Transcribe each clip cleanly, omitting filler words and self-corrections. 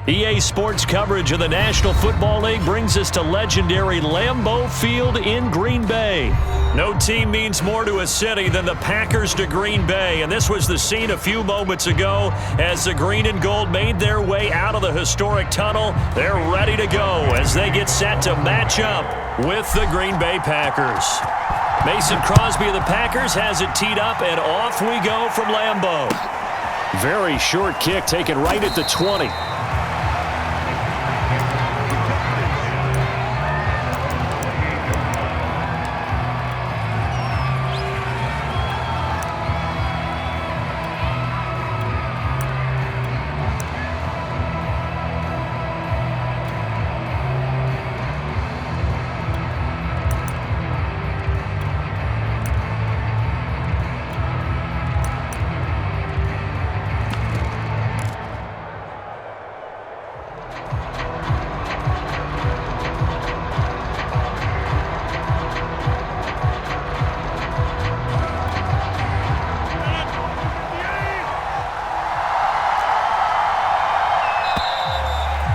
EA Sports coverage of the National Football League brings us to legendary Lambeau Field in Green Bay. No team means more to a city than the Packers to Green Bay, and this was the scene a few moments ago as the green and gold made their way out of the historic tunnel. They're ready to go as they get set to match up with the Green Bay Packers. Mason Crosby of the Packers has it teed up, and off we go from Lambeau. Very short kick taken right at the 20.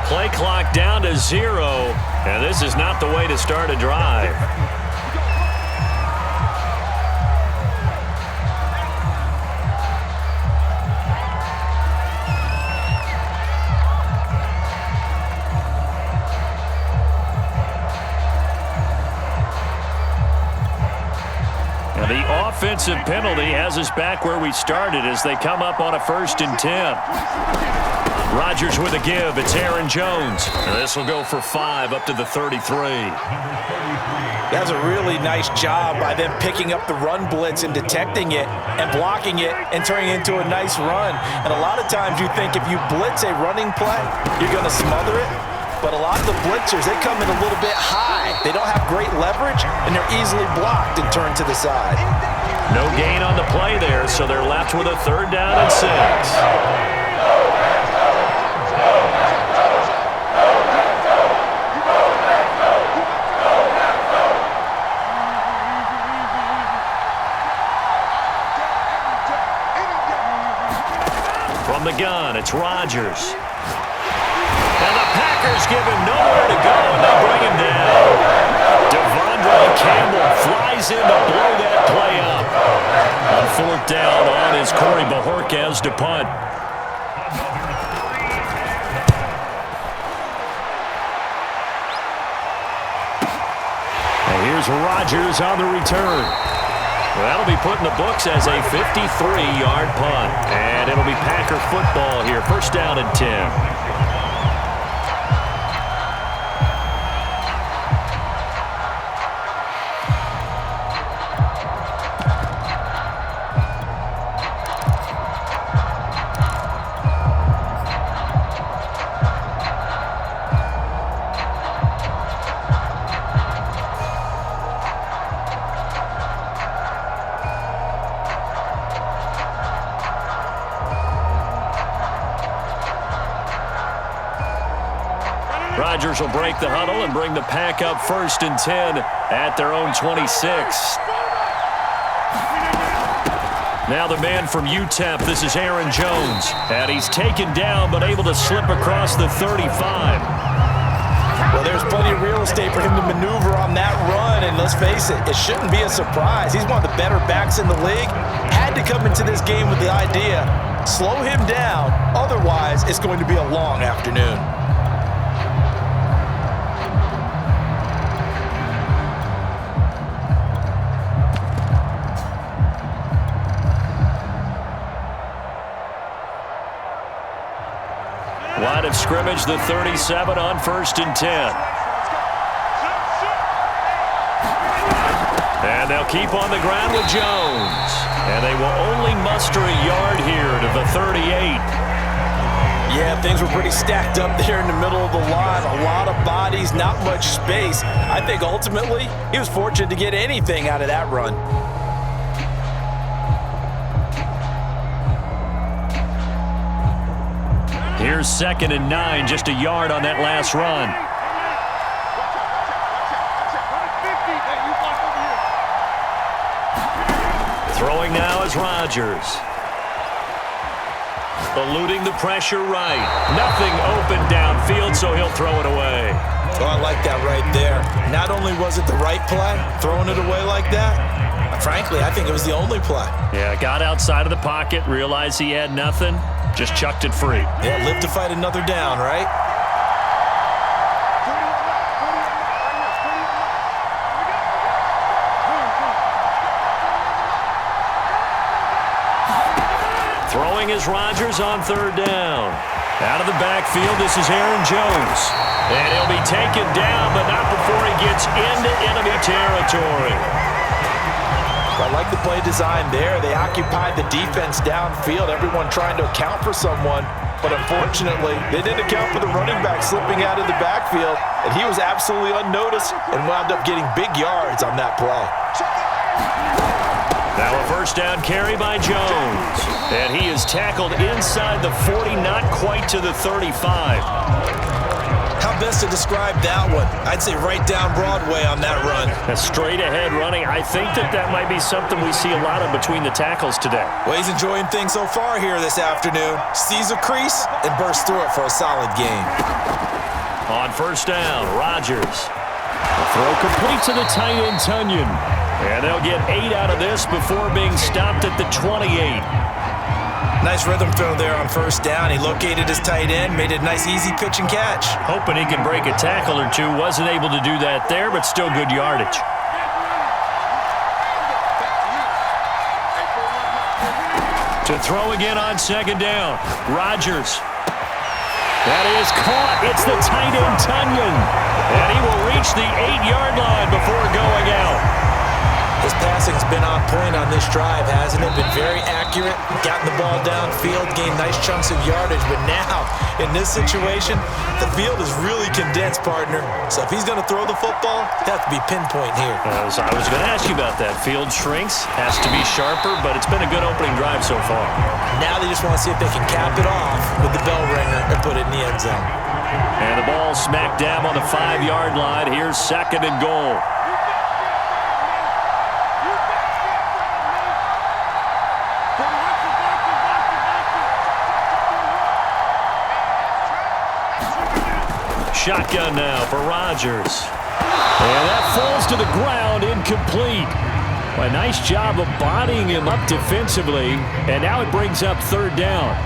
Play clock down to 0, and this is not the way to start a drive. And the offensive penalty has us back where we started as they come up on a 1st and 10. Rodgers with a give. It's Aaron Jones. And this will go for 5 up to the 33. That's a really nice job by them picking up the run blitz and detecting it and blocking it and turning it into a nice run. And a lot of times you think if you blitz a running play, you're going to smother it. But a lot of the blitzers, they come in a little bit high. They don't have great leverage, and they're easily blocked and turned to the side. No gain on the play there, so they're left with a 3rd down and 6. From the gun, it's Rodgers. And the Packers give him nowhere to go, and they bring him down. Devondre Campbell flies in to blow that play up. On 4th down on is Corey Bajorquez to punt. And here's Rodgers on the return. Well, that'll be put in the books as a 53-yard punt. And it'll be Packer football here. 1st down and 10. Rodgers will break the huddle and bring the Pack up 1st and 10 at their own 26. Now the man from UTEP, this is Aaron Jones. And he's taken down but able to slip across the 35. Well, there's plenty of real estate for him to maneuver on that run, and let's face it, it shouldn't be a surprise. He's one of the better backs in the league. Had to come into this game with the idea, slow him down, otherwise it's going to be a long afternoon. Line of scrimmage, the 37 on 1st and 10. And they'll keep on the ground with Jones. And they will only muster a yard here to the 38. Yeah, things were pretty stacked up there in the middle of the line. A lot of bodies, not much space. I think ultimately he was fortunate to get anything out of that run. Here's 2nd and 9, just a yard on that last run. Throwing now is Rodgers. Eluding the pressure right. Nothing open down so he'll throw it away. Oh, I like that right there. Not only was it the right play, throwing it away like that, frankly, I think it was the only play. Yeah, got outside of the pocket, realized he had nothing, just chucked it free. Yeah, live to fight another down, right? Throwing is Rodgers on third down. Out of the backfield, this is Aaron Jones. And he'll be taken down, but not before he gets into enemy territory. I like the play design there. They occupied the defense downfield, everyone trying to account for someone. But unfortunately, they didn't account for the running back slipping out of the backfield, and he was absolutely unnoticed and wound up getting big yards on that play. Now a first down carry by Jones. And he is tackled inside the 40, not quite to the 35. How best to describe that one? I'd say right down Broadway on that run. A straight ahead running. I think that might be something we see a lot of between the tackles today. Well, he's enjoying things so far here this afternoon. Sees a crease and bursts through it for a solid gain. On first down, Rodgers. The throw complete to the tight end, Tunyon. And they'll get 8 out of this before being stopped at the 28. Nice rhythm throw there on first down. He located his tight end, made a nice easy pitch and catch. Hoping he can break a tackle or two. Wasn't able to do that there, but still good yardage. To throw again on second down, Rodgers. That is caught. It's the tight end, Tunyon. And he will reach the 8-yard line before going out. His passing's been on point on this drive, hasn't it? Been very accurate, gotten the ball downfield, gained nice chunks of yardage. But now, in this situation, the field is really condensed, partner. So if he's going to throw the football, it has to be pinpoint here. I was going to ask you about that. Field shrinks, has to be sharper, but it's been a good opening drive so far. Now they just want to see if they can cap it off with the bell ringer and put it in the end zone. And the ball smack dab on the 5-yard line. Here's second and goal. Shotgun now for Rodgers. And that falls to the ground, incomplete. A nice job of bodying him up defensively, and now it brings up third down.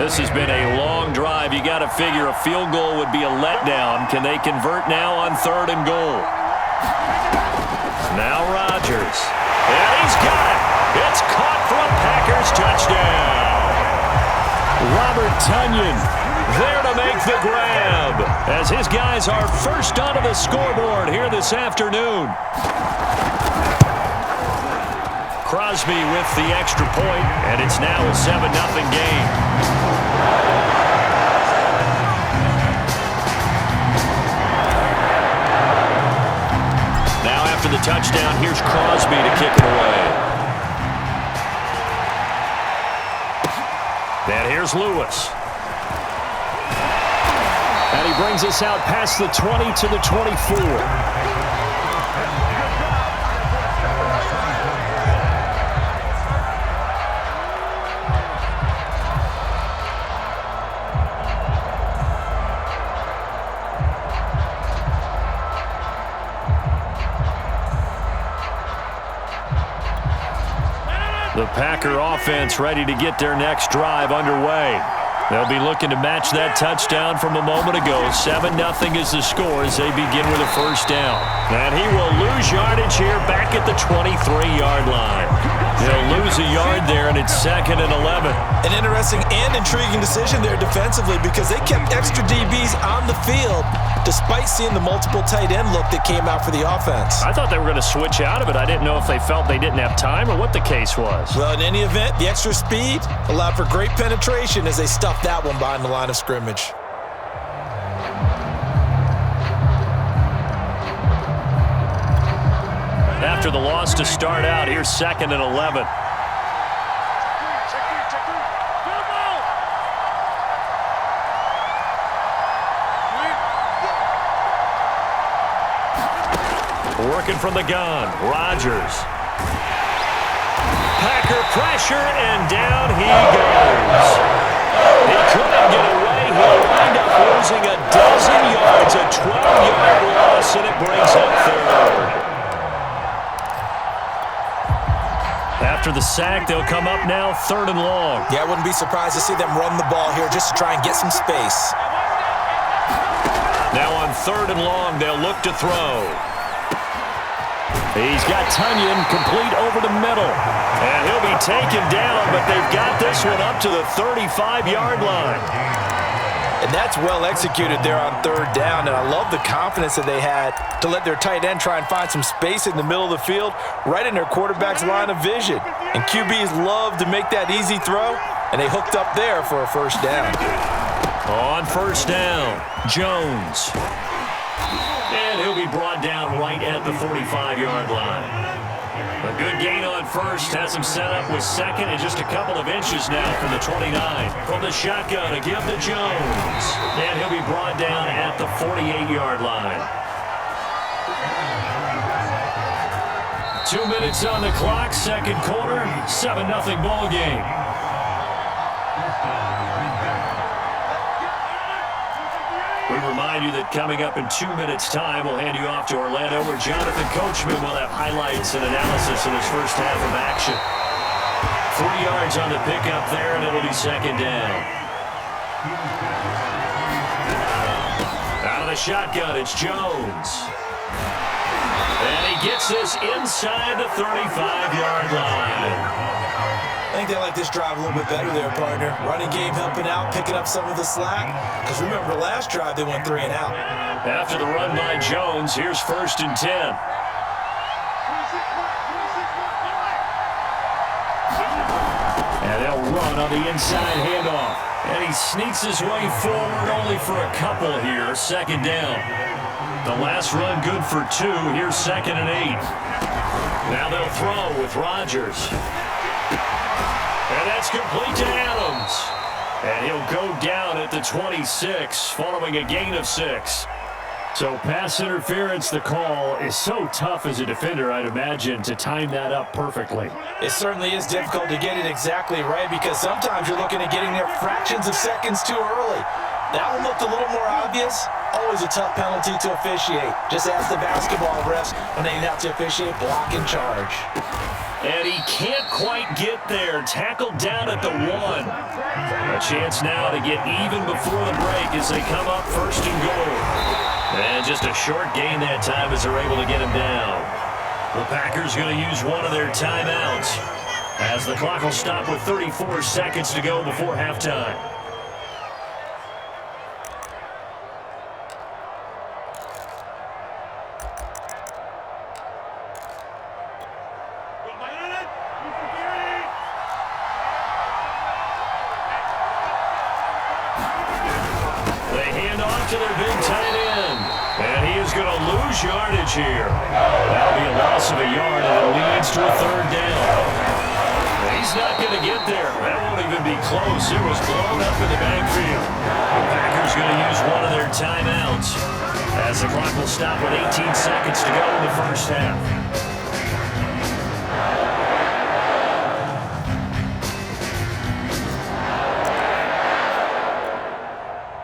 This has been a long drive. You got to figure a field goal would be a letdown. Can they convert now on third and goal? Now Rodgers. And he's got it. It's caught for a Packers touchdown. Robert Tunyon there to make the grab as his guys are first onto the scoreboard here this afternoon. Crosby with the extra point, and it's now a 7-0 game. Now after the touchdown, here's Crosby to kick it away. And here's Lewis. And he brings us out past the 20 to the 24. The Packer offense ready to get their next drive underway. They'll be looking to match that touchdown from a moment ago. 7-0 is the score as they begin with a first down. And he will lose yardage here back at the 23-yard line. He'll lose a yard there, and it's 2nd and 11. An interesting and intriguing decision there defensively because they kept extra DBs on the field despite seeing the multiple tight end look that came out for the offense. I thought they were going to switch out of it. I didn't know if they felt they didn't have time or what the case was. Well, in any event, the extra speed allowed for great penetration as they stuffed that one behind the line of scrimmage. After the loss to start out, here's 2nd and 11. Working from the gun, Rodgers. Packer pressure, and down he goes. He couldn't get away. He'll wind up losing a dozen yards, a 12-yard loss, and it brings up third. After the sack, they'll come up now 3rd and long. Yeah, I wouldn't be surprised to see them run the ball here just to try and get some space. Now on 3rd and long, they'll look to throw. He's got Tunyon complete over the middle. And he'll be taken down, but they've got this one up to the 35-yard line. And that's well executed there on 3rd down, and I love the confidence that they had to let their tight end try and find some space in the middle of the field, right in their quarterback's line of vision. And QBs love to make that easy throw, and they hooked up there for a 1st down. On 1st down, Jones. And he'll be brought down right at the 45-yard line. A good gain on 1st, has him set up with 2nd and just a couple of inches now from the 29. From the shotgun, a give to Jones. And he'll be brought down at the 48-yard line. 2 minutes on the clock, 2nd quarter, 7-0 ball game. We remind you that coming up in 2 minutes' time, we'll hand you off to Orlando, where Jonathan Coachman will have highlights and analysis in his first half of action. 3 yards on the pickup there, and it'll be 2nd down. Out of the shotgun, it's Jones. And he gets this inside the 35-yard line. I think they like this drive a little bit better there, partner. Running game helping out, picking up some of the slack. Because remember, last drive they went 3 and out. After the run by Jones, here's 1st and 10. And they'll run on the inside handoff. And he sneaks his way forward only for a couple here. 2nd down. The last run good for 2. Here's 2nd and 8. Now they'll throw with Rodgers. And that's complete to Adams. And he'll go down at the 26 following a gain of 6. So pass interference, the call, is so tough as a defender, I'd imagine, to time that up perfectly. It certainly is difficult to get it exactly right because sometimes you're looking at getting there fractions of seconds too early. That one looked a little more obvious. Always a tough penalty to officiate. Just ask the basketball refs when they have to officiate block and charge. And he can't quite get there. Tackled down at the 1. A chance now to get even before the break as they come up 1st and goal. And just a short gain that time as they're able to get him down. The Packers going to use one of their timeouts as the clock will stop with 34 seconds to go before halftime. To their big tight end. And he is going to lose yardage here. That'll be a loss of a yard, and it leads to a 3rd down. He's not going to get there. That won't even be close. It was blown up in the backfield. The Packers going to use one of their timeouts as the clock will stop with 18 seconds to go in the 1st half.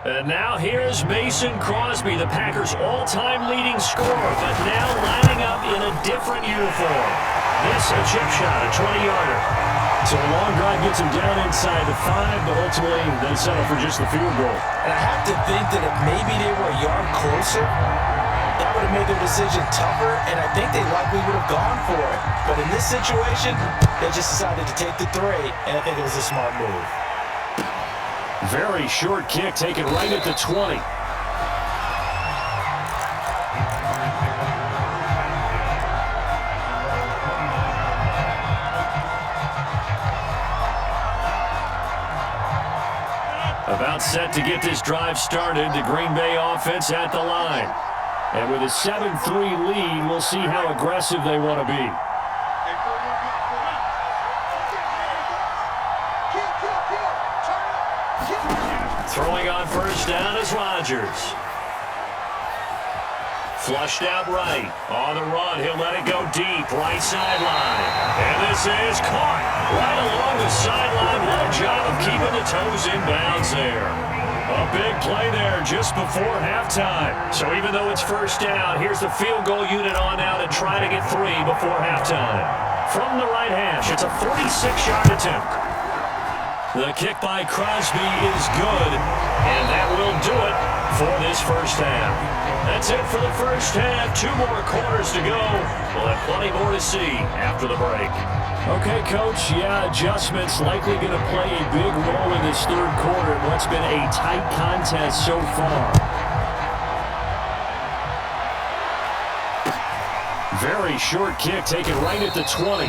And now here's Mason Crosby, the Packers' all-time leading scorer, but now lining up in a different uniform. This a chip shot, a 20-yarder. So a long drive gets him down inside the 5, but ultimately they settle for just the field goal. And I have to think that if maybe they were a yard closer, that would have made their decision tougher, and I think they likely would have gone for it. But in this situation, they just decided to take the 3, and I think it was a smart move. Very short kick taken right at the 20. About set to get this drive started, the Green Bay offense at the line. And with a 7-3 lead, we'll see how aggressive they want to be. Throwing on 1st down is Rodgers. Flushed out right. On the run, he'll let it go deep. Right sideline. And this is caught right along the sideline. What a job of keeping the toes in bounds there. A big play there just before halftime. So even though it's first down, here's the field goal unit on now to try to get 3 before halftime. From the right hash, it's a 46-yard attempt. The kick by Crosby is good, and that will do it for this first half. That's it for the first half. 2 more quarters to go. We'll have plenty more to see after the break. Okay, Coach, adjustments likely going to play a big role in this third quarter in what's been a tight contest so far. Very short kick taken right at the 20.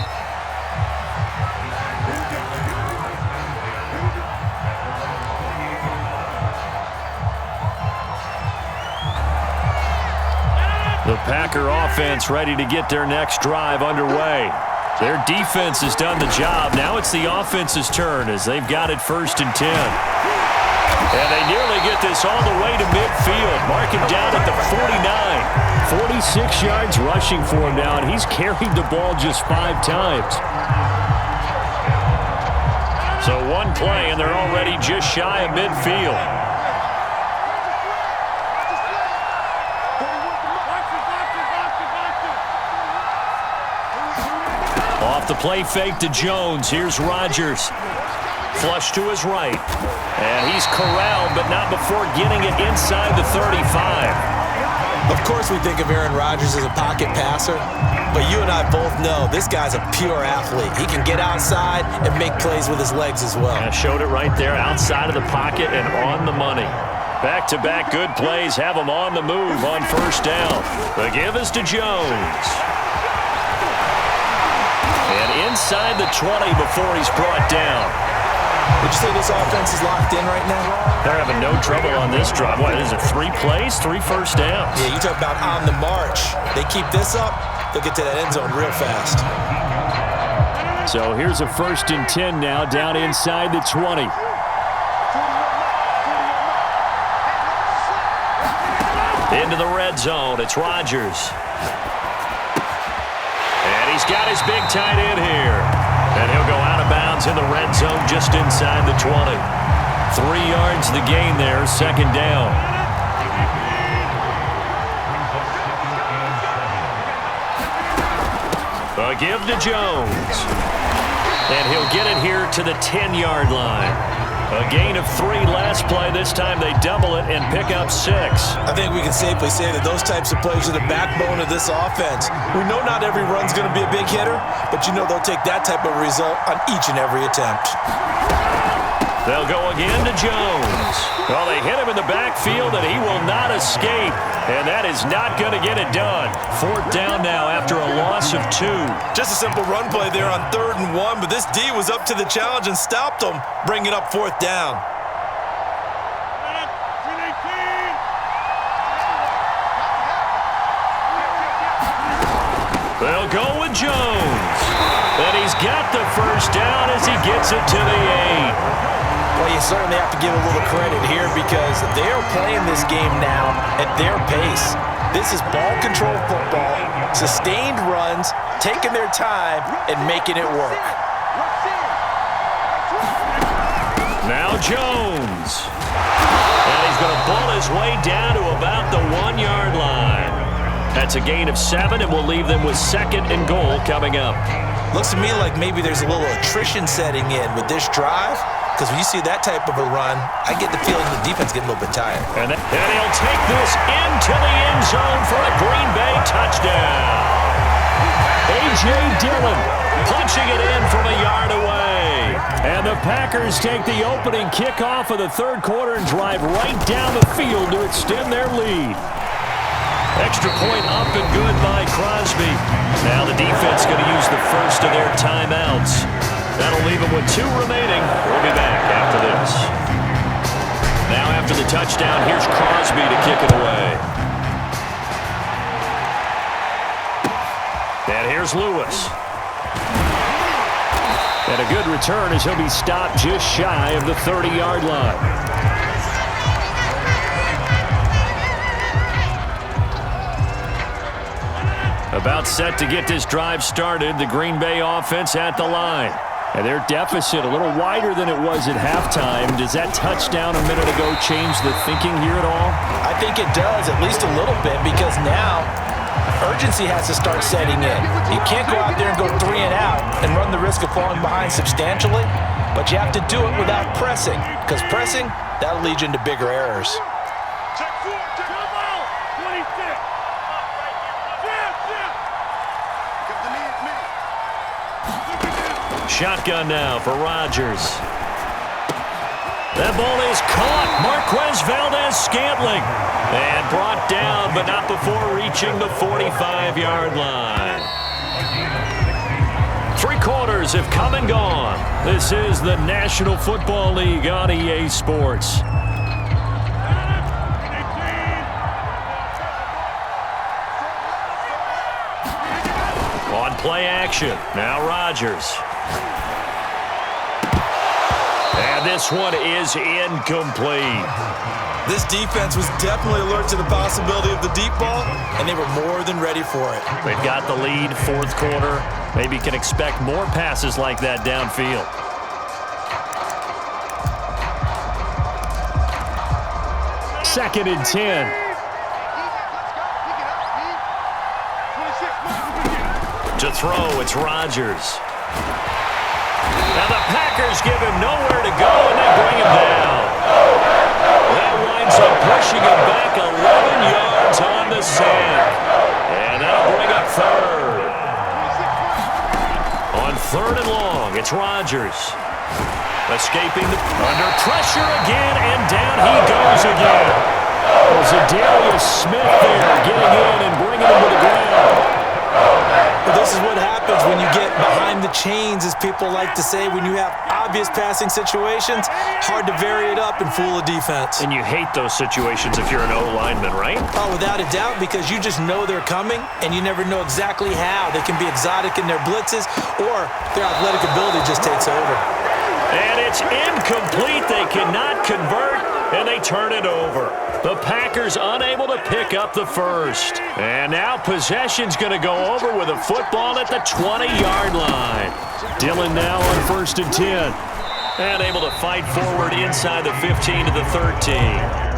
The Packer offense ready to get their next drive underway. Their defense has done the job. Now it's the offense's turn as they've got it 1st and 10. And they nearly get this all the way to midfield. Mark him down at the 49. 46 yards rushing for him now, and he's carried the ball just 5 times. So 1 play, and they're already just shy of midfield. Off the play fake to Jones. Here's Rodgers. Flush to his right. And he's corralled, but not before getting it inside the 35. Of course we think of Aaron Rodgers as a pocket passer, but you and I both know this guy's a pure athlete. He can get outside and make plays with his legs as well. I showed it right there, outside of the pocket and on the money. Back-to-back good plays have him on the move on first down. The give is to Jones. And inside the 20 before he's brought down. Would you say this offense is locked in right now? They're having no trouble on this drive. What is it, 3 plays, 3 first downs? Yeah, you talk about on the march. They keep this up, they'll get to that end zone real fast. So here's a 1st and 10 now, down inside the 20. Into the red zone, it's Rodgers. And he's got his big tight end here. And he'll go out of bounds in the red zone just inside the 20. 3 yards the gain there, 2nd down. A give to Jones. And he'll get it here to the 10-yard line. A gain of 3 last play. This time they double it and pick up 6. I think we can safely say that those types of plays are the backbone of this offense. We know not every run's going to be a big hitter, but you know they'll take that type of result on each and every attempt. They'll go again to Jones. Well, they hit him in the backfield, and he will not escape. And that is not going to get it done. 4th down now after a loss of 2. Just a simple run play there on 3rd and 1, but this D was up to the challenge and stopped them, bringing up 4th down. They'll go with Jones. And he's got the first down as he gets it to the 8. Well, you certainly have to give a little credit here because they're playing this game now at their pace. This is ball control football, sustained runs, taking their time, and making it work. Now Jones. And he's going to pull his way down to about the 1-yard line. That's a gain of 7, and we'll leave them with 2nd and goal coming up. Looks to me like maybe there's a little attrition setting in with this drive. Because when you see that type of a run, I get the feeling the defense getting a little bit tired. And he'll take this into the end zone for a Green Bay touchdown. A.J. Dillon punching it in from a yard away. And the Packers take the opening kickoff of the 3rd quarter and drive right down the field to extend their lead. Extra point up and good by Crosby. Now the defense going to use the first of their timeouts. That'll leave them with 2 remaining. We'll be back after this. Now after the touchdown, here's Crosby to kick it away. And here's Lewis. And a good return as he'll be stopped just shy of the 30-yard line. About set to get this drive started. The Green Bay offense at the line. And their deficit a little wider than it was at halftime. Does that touchdown a minute ago change the thinking here at all? I think it does, at least a little bit, because now urgency has to start setting in. You can't go out there and go 3 and out and run the risk of falling behind substantially, but you have to do it without pressing, because pressing, that'll lead you into bigger errors. Shotgun now for Rodgers. That ball is caught. Marquez Valdez-Scantling. And brought down, but not before reaching the 45-yard line. 3 quarters have come and gone. This is the National Football League on EA Sports. On play action. Now Rodgers. And this one is incomplete. This defense was definitely alert to the possibility of the deep ball, and they were more than ready for it. They've got the lead, 4th quarter. Maybe can expect more passes like that downfield. Second and 10. To throw, it's Rodgers. Now the Packers give him nowhere to go, and they bring him down. That winds up pushing him back 11 yards on the sack. And that'll bring up 3rd. On 3rd and long, it's Rodgers. Escaping under pressure again, and down he goes again. There's Zadarius Smith there getting in and bringing him to the ground. Well, this is what happens when you get behind the chains, as people like to say. When you have obvious passing situations, hard to vary it up and fool a defense. And you hate those situations if you're an O-lineman, right? Oh, without a doubt, because you just know they're coming, and you never know exactly how. They can be exotic in their blitzes, or their athletic ability just takes over. And it's incomplete. They cannot convert, and they turn it over. The Packers unable to pick up the first. And now possession's going to go over with a football at the 20-yard line. Dillon now on 1st and 10. And able to fight forward inside the 15 to the 13.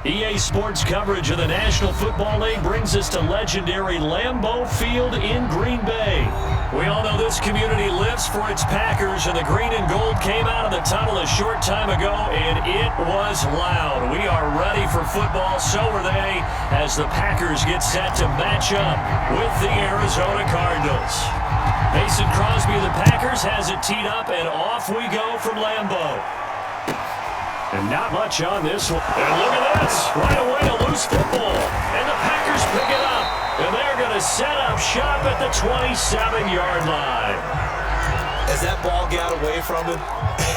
EA Sports coverage of the National Football League brings us to legendary Lambeau Field in Green Bay. We all know this community lives for its Packers, and the green and gold came out of the tunnel a short time ago, and it was loud. We are ready for football, so are they, as the Packers get set to match up with the Arizona Cardinals. Mason Crosby of the Packers has it teed up, and off we go from Lambeau. And not much on this one. And look at this. Right away, a loose football. And the Packers pick it up. And they're going to set up shop at the 27-yard line. As that ball got away from him,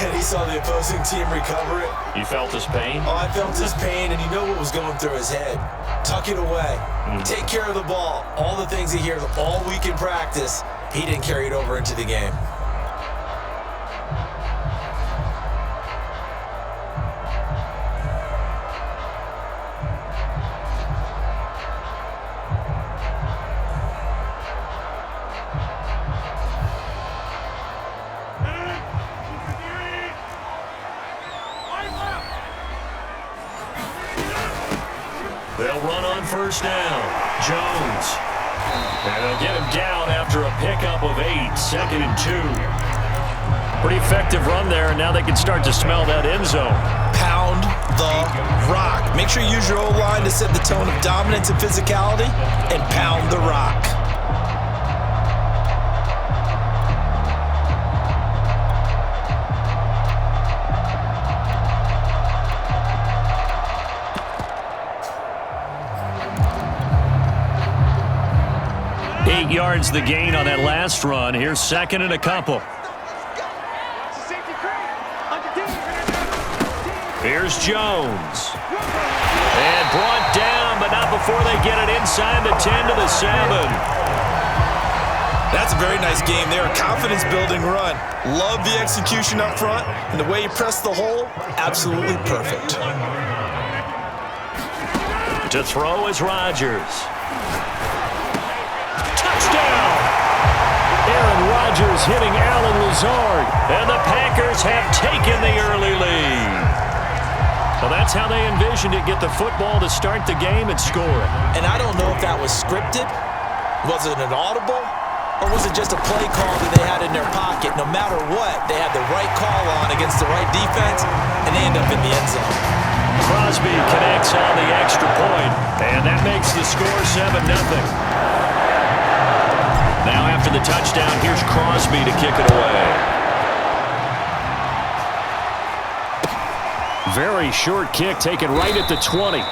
and he saw the opposing team recover it. You felt his pain? Oh, I felt his pain, and you know what was going through his head. Tuck it away. Take care of the ball. All the things he hears all week in practice, he didn't carry it over into the game. They'll run on 1st down. Jones. And they'll get him down after a pickup of 8. 2nd and 2. Pretty effective run there, and now they can start to smell that end zone. Pound the rock. Make sure you use your O-line to set the tone of dominance and physicality, and pound the rock. Yards the gain on that last run. Here's 2nd and a couple. Here's Jones. And brought down, but not before they get it inside the 10 to the 7. That's a very nice game there. A confidence-building run. Love the execution up front, and the way he pressed the hole, absolutely perfect. To throw is Rodgers. Touchdown! Aaron Rodgers hitting Allen Lazard. And the Packers have taken the early lead. Well, that's how they envisioned it. Get the football to start the game and score it. And I don't know if that was scripted. Was it an audible? Or was it just a play call that they had in their pocket? No matter what, they had the right call on against the right defense, and they end up in the end zone. Crosby connects on the extra point, and that makes the score 7-0. Now after the touchdown, here's Crosby to kick it away. Very short kick taken right at the 20.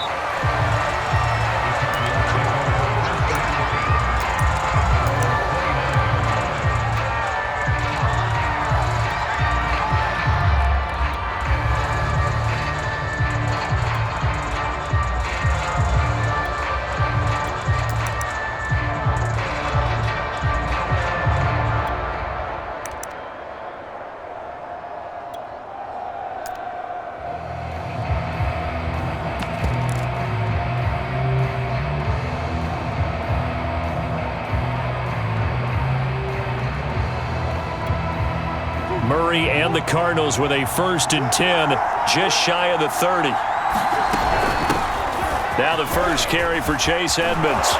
Murray and the Cardinals with a 1st and 10, just shy of the 30. Now the first carry for Chase Edmonds.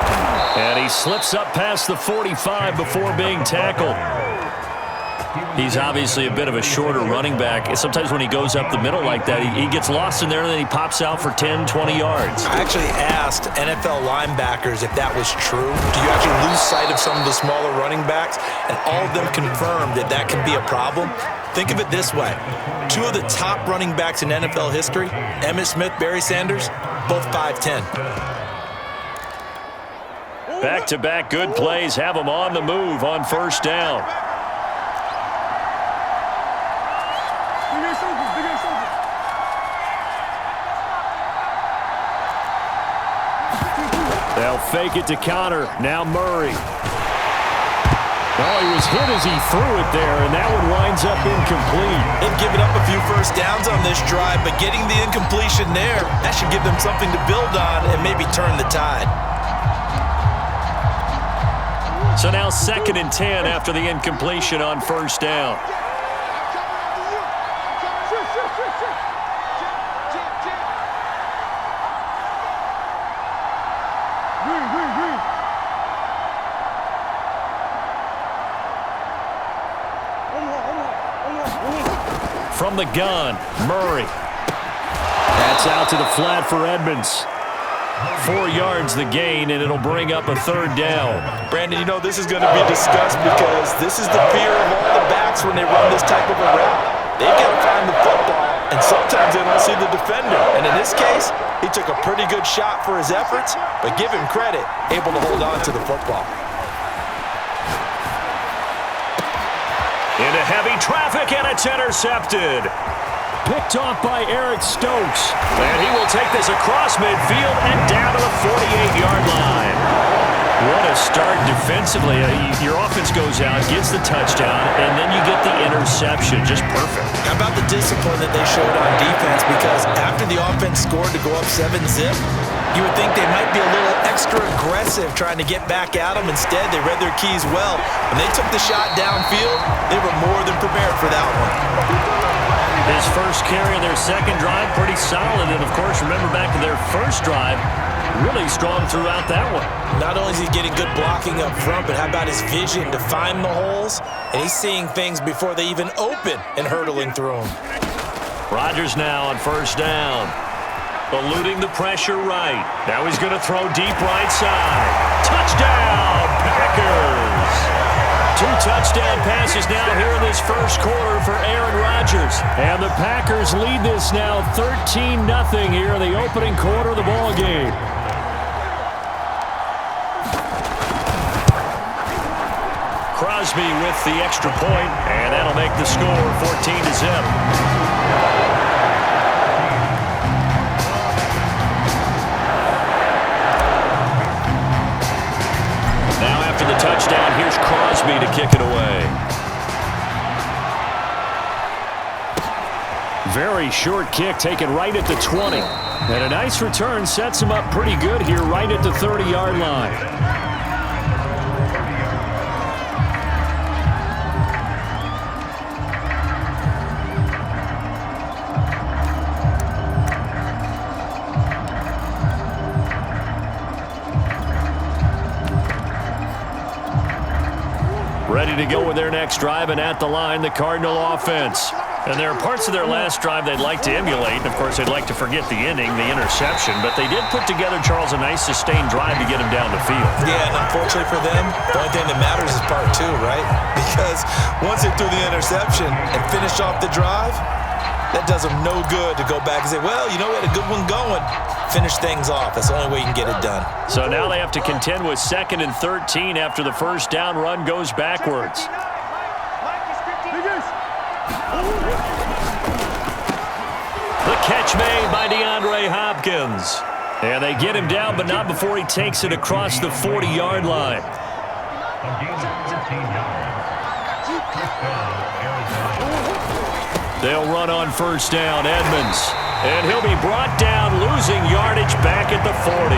And he slips up past the 45 before being tackled. He's obviously a bit of a shorter running back. Sometimes when he goes up the middle like that, he gets lost in there and then he pops out for 10, 20 yards. I actually asked NFL linebackers if that was true. Do you actually lose sight of some of the smaller running backs? And all of them confirmed that that can be a problem. Think of it this way. 2 of the top running backs in NFL history, Emmitt Smith, Barry Sanders, both 5'10". Back-to-back good plays have him on the move on 1st down. They'll fake it to Connor. Now Murray. Oh, he was hit as he threw it there, and that one winds up incomplete. They've given up a few first downs on this drive, but getting the incompletion there, that should give them something to build on and maybe turn the tide. So now 2nd and 10 after the incompletion on 1st down. From the gun, Murray. That's out to the flat for Edmonds. 4 yards the gain, and it'll bring up a 3rd down. Brandon, you know this is going to be discussed because this is the fear of all the backs when they run this type of a route. They've got to find the football, and sometimes they don't see the defender. And in this case, he took a pretty good shot for his efforts, but give him credit, able to hold on to the football. Into heavy traffic, and it's intercepted. Picked off by Eric Stokes. And he will take this across midfield and down to the 48-yard line. What a start defensively. Your offense goes out, gets the touchdown, and then you get the interception. Just perfect. How about the discipline that they showed on defense? Because after the offense scored to go up 7-zip, you would think they might be a little extra aggressive trying to get back at them. Instead, they read their keys well. When they took the shot downfield, they were more than prepared for that one. His first carry of their 2nd drive, pretty solid. And, of course, remember back to their 1st drive, really strong throughout that one. Not only is he getting good blocking up front, but how about his vision to find the holes? And he's seeing things before they even open and hurtling through them. Rodgers now on 1st down. Eluding the pressure right. Now he's going to throw deep right side. Touchdown, Packers! 2 touchdown passes now here in this 1st quarter for Aaron Rodgers. And the Packers lead this now 13-0 here in the opening quarter of the ball game. Crosby with the extra point, and that'll make the score 14-0. The touchdown, here's Crosby to kick it away. Very short kick taken right at the 20. And a nice return sets him up pretty good here right at the 30-yard line. Ready to go with their next drive, and at the line, the Cardinal offense. And there are parts of their last drive they'd like to emulate. And, of course, they'd like to forget the inning, the interception. But they did put together, Charles, a nice sustained drive to get him down the field. Yeah, and unfortunately for them, the only thing that matters is part two, right? Because once they threw the interception and finished off the drive, that does them no good to go back and say, well, you know, we had a good one going. Finish things off. That's the only way you can get it done. So now they have to contend with 2nd and 13 after the first down run goes backwards. The catch made by DeAndre Hopkins. And they get him down, but not before he takes it across the 40-yard line. They'll run on first down, Edmonds. And he'll be brought down, losing yardage back at the 40.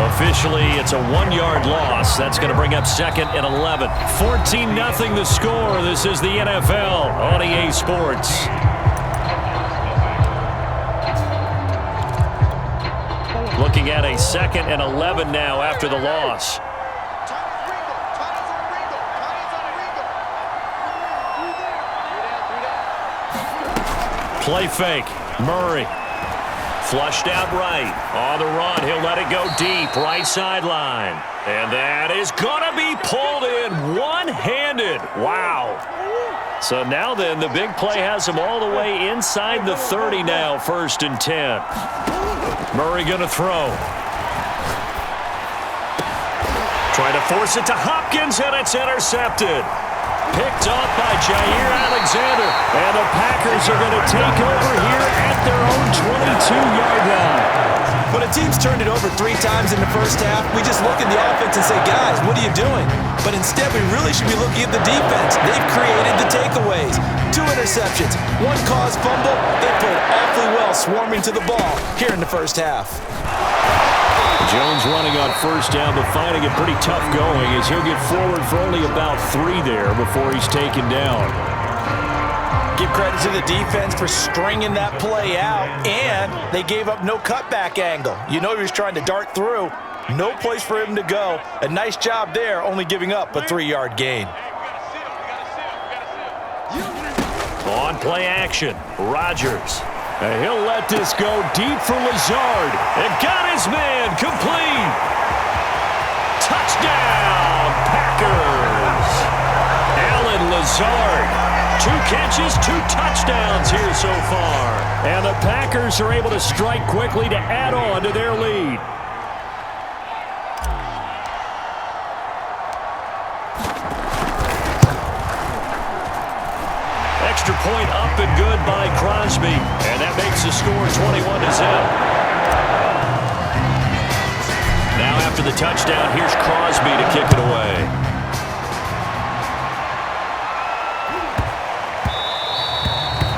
Officially, it's a 1-yard loss. That's going to bring up 2nd and 11. 14-0 the score. This is the NFL on EA Sports. Looking at a 2nd and 11 now after the loss. Play fake. Murray. Flushed out right. On the run. He'll let it go deep. Right sideline. And that is going to be pulled in one-handed. Wow. So now then, the big play has him all the way inside the 30 now. 1st and 10. Murray going to throw. Trying to force it to Hopkins, and it's intercepted. Picked off by Jair Alexander. And the Packers are going to take over here at their own 22-yard line. When a team's turned it over 3 times in the first half, we just look at the offense and say, guys, what are you doing? But instead, we really should be looking at the defense. They've created the takeaways. 2 interceptions, 1 caused fumble. They played awfully well swarming to the ball here in the first half. Jones running on first down, but finding it pretty tough going as he'll get forward for only about 3 there before he's taken down. Give credit to the defense for stringing that play out, and they gave up no cutback angle. You know he was trying to dart through. No place for him to go. A nice job there, only giving up a 3-yard gain. On play action, Rodgers. And he'll let this go deep for Lazard. And got his man complete. Touchdown, Packers. Allen Lazard. 2 catches, 2 touchdowns here so far. And the Packers are able to strike quickly to add on to their lead. Extra point up and good by Crosby. And that makes the score 21-0. Now after the touchdown, here's Crosby to kick it away.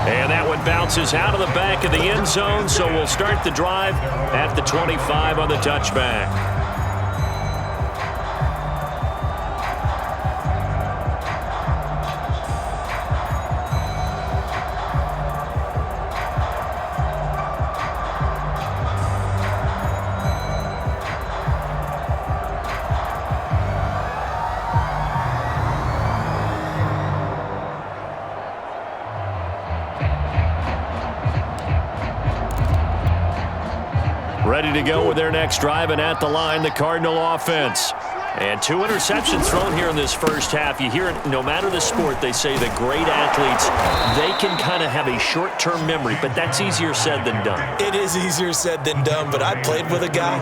And that one bounces out of the back of the end zone, so we'll start the drive at the 25 on the touchback. Ready to go with their next drive, and at the line, the Cardinal offense. And 2 interceptions thrown here in this first half. You hear it, no matter the sport, they say the great athletes, they can kind of have a short-term memory, but that's easier said than done. It is easier said than done, but I played with a guy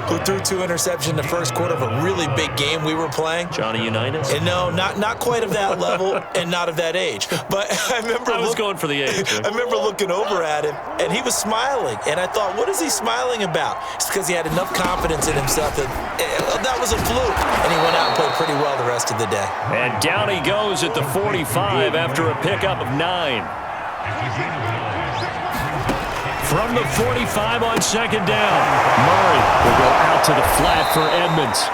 who threw 2 interceptions in the first quarter of a really big game we were playing. Johnny Unitas? And no, not quite of that level and not of that age. But I remember I was going for the age. I remember looking over at him, and he was smiling. And I thought, what is he smiling about? It's because he had enough confidence in himself that was a fluke. And he went out and played pretty well the rest of the day. And down he goes at the 45 after a pickup of 9. From the 45 on second down, Murray will go out to the flat for Edmonds.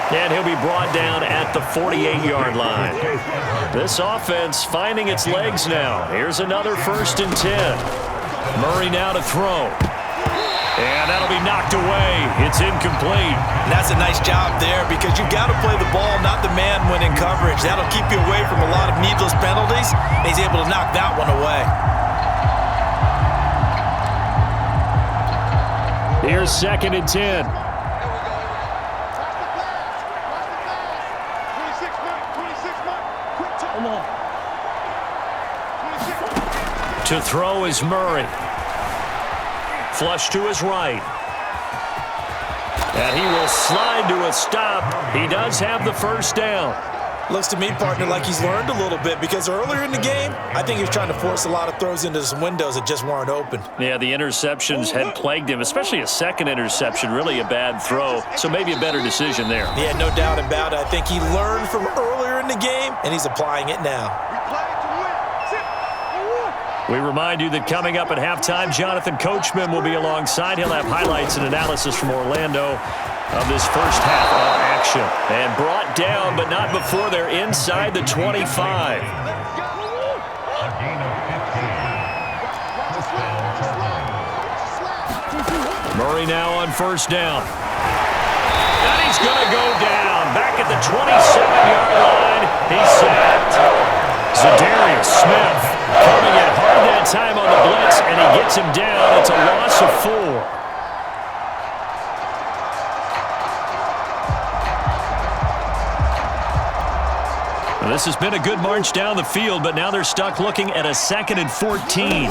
And he'll be brought down at the 48-yard line. This offense finding its legs now. Here's another 1st and 10. Murray now to throw. And that'll be knocked away. It's incomplete. And that's a nice job there because you've got to play the ball, not the man when in coverage. That'll keep you away from a lot of needless penalties. And he's able to knock that one away. Here's 2nd and 10. To throw is Murray. Flush to his right. And he will slide to a stop. He does have the 1st down. Looks to me, partner, like he's learned a little bit because earlier in the game, I think he was trying to force a lot of throws into some windows that just weren't open. Yeah, the interceptions had plagued him, especially a second interception, really a bad throw. So maybe a better decision there. Yeah, no doubt about it. I think he learned from earlier in the game, and he's applying it now. We remind you that coming up at halftime, Jonathan Coachman will be alongside. He'll have highlights and analysis from Orlando of this first half of action. And brought down, but not before they're inside the 25. Murray now on 1st down. And he's going to go down. Back at the 27-yard line. He's sacked. Zadarius Smith coming in hard that time on the blitz, and he gets him down. It's a loss of 4. Well, this has been a good march down the field, but now they're stuck looking at a 2nd and 14.